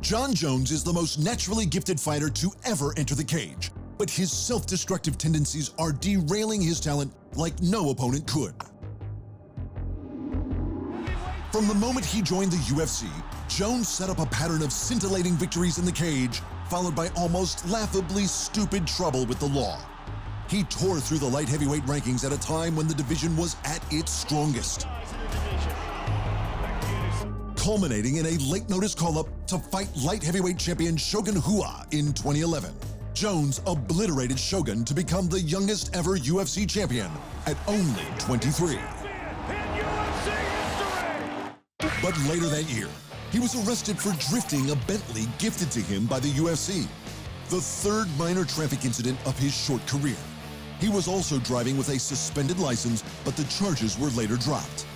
Jon Jones is the most naturally gifted fighter to ever enter the cage, but his self-destructive tendencies are derailing his talent like no opponent could. From the moment he joined the UFC, Jones set up a pattern of scintillating victories in the cage, followed by almost laughably stupid trouble with the law. He tore through the light heavyweight rankings at a time when the division was at its strongest, culminating in a late-notice call-up to fight light heavyweight champion Shogun Rua in 2011. Jones obliterated Shogun to become the youngest ever UFC champion at only 23. But later that year, he was arrested for drifting a Bentley gifted to him by the UFC, the third minor traffic incident of his short career. He was also driving with a suspended license, but the charges were later dropped.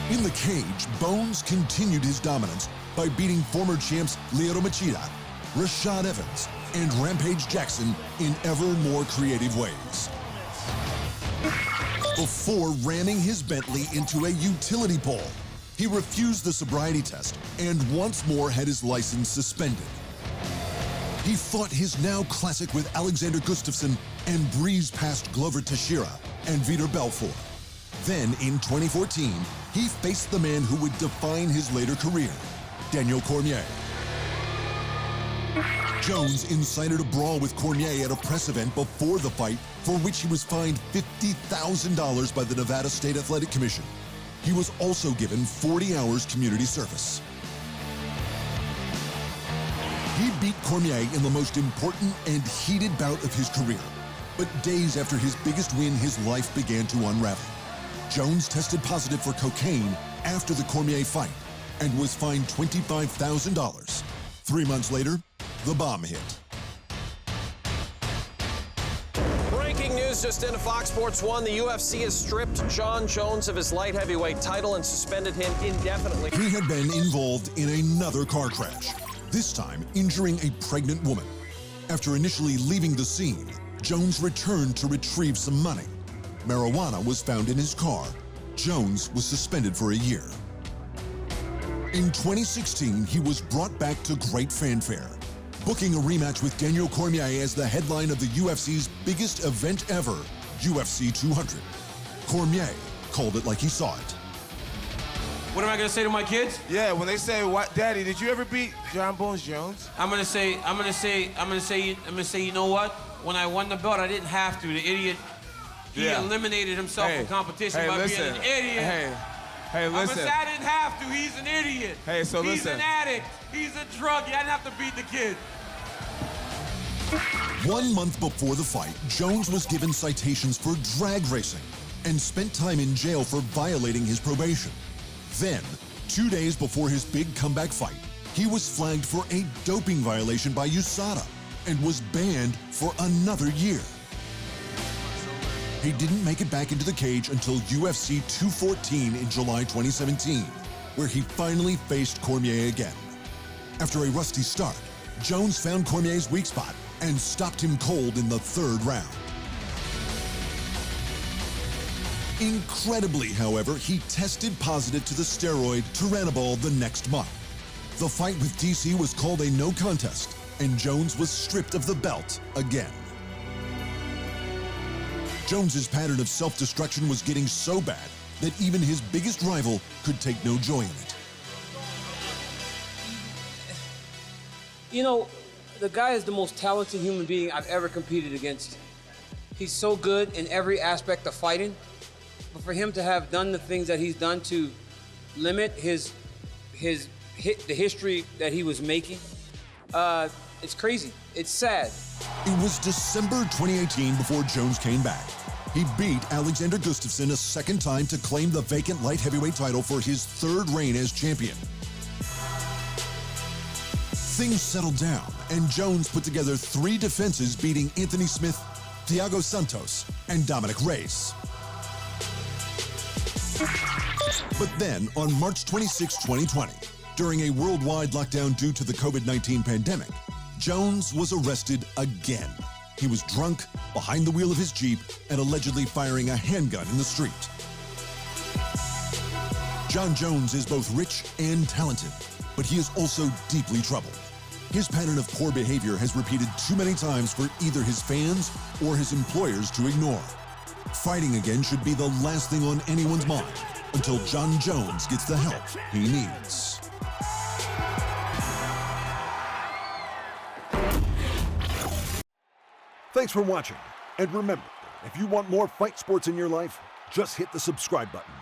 In the cage, Bones continued his dominance by beating former champs Lyoto Machida, Rashad Evans, and Rampage Jackson in ever more creative ways, before ramming his Bentley into a utility pole. He refused the sobriety test and once more had his license suspended. He fought his now classic with Alexander Gustafsson and breezed past Glover Teixeira and Vitor Belfort. Then, in 2014, he faced the man who would define his later career, Daniel Cormier. Jones incited a brawl with Cormier at a press event before the fight, for which he was fined $50,000 by the Nevada State Athletic Commission. He was also given 40 hours community service. He beat Cormier in the most important and heated bout of his career. But days after his biggest win, his life began to unravel. Jones tested positive for cocaine after the Cormier fight and was fined $25,000. 3 months later, the bomb hit. Breaking news just into Fox Sports 1. The UFC has stripped Jon Jones of his light heavyweight title and suspended him indefinitely. He had been involved in another car crash, this time injuring a pregnant woman. After initially leaving the scene, Jones returned to retrieve some money. Marijuana was found in his car. Jones was suspended for a year. In 2016, he was brought back to great fanfare, booking a rematch with Daniel Cormier as the headline of the UFC's biggest event ever, UFC 200. Cormier called it like he saw it. What am I gonna say to my kids? Yeah, when they say, "What, Daddy? Did you ever beat Jon Bones Jones?" I'm gonna say, you know what? When I won the belt, I didn't have to. The idiot, he eliminated himself from competition by being an idiot. Hey, listen. I'm gonna say I didn't have to. He's an idiot. Hey, so he's listen. He's an addict. He's a druggie. I didn't have to beat the kid. 1 month before the fight, Jones was given citations for drag racing and spent time in jail for violating his probation. Then, 2 days before his big comeback fight, he was flagged for a doping violation by USADA and was banned for another year. He didn't make it back into the cage until UFC 214 in July 2017, where he finally faced Cormier again. After a rusty start, Jones found Cormier's weak spot and stopped him cold in the third round. Incredibly, however, he tested positive to the steroid Turinabol the next month. The fight with DC was called a no contest, and Jones was stripped of the belt again. Jones's pattern of self-destruction was getting so bad that even his biggest rival could take no joy in it. You know, the guy is the most talented human being I've ever competed against. He's so good in every aspect of fighting, but for him to have done the things that he's done to limit the history that he was making, it's crazy. It's sad. It was December 2018 before Jones came back. He beat Alexander Gustafsson a second time to claim the vacant light heavyweight title for his third reign as champion. Things settled down, and Jones put together 3 defenses, beating Anthony Smith, Thiago Santos, and Dominic Reyes. But then, on March 26, 2020, during a worldwide lockdown due to the COVID-19 pandemic, Jones was arrested again. He was drunk, behind the wheel of his Jeep, and allegedly firing a handgun in the street. Jon Jones is both rich and talented, but he is also deeply troubled. His pattern of poor behavior has repeated too many times for either his fans or his employers to ignore. Fighting again should be the last thing on anyone's mind until Jon Jones gets the help he needs. Thanks for watching. And remember, if you want more fight sports in your life, just hit the subscribe button.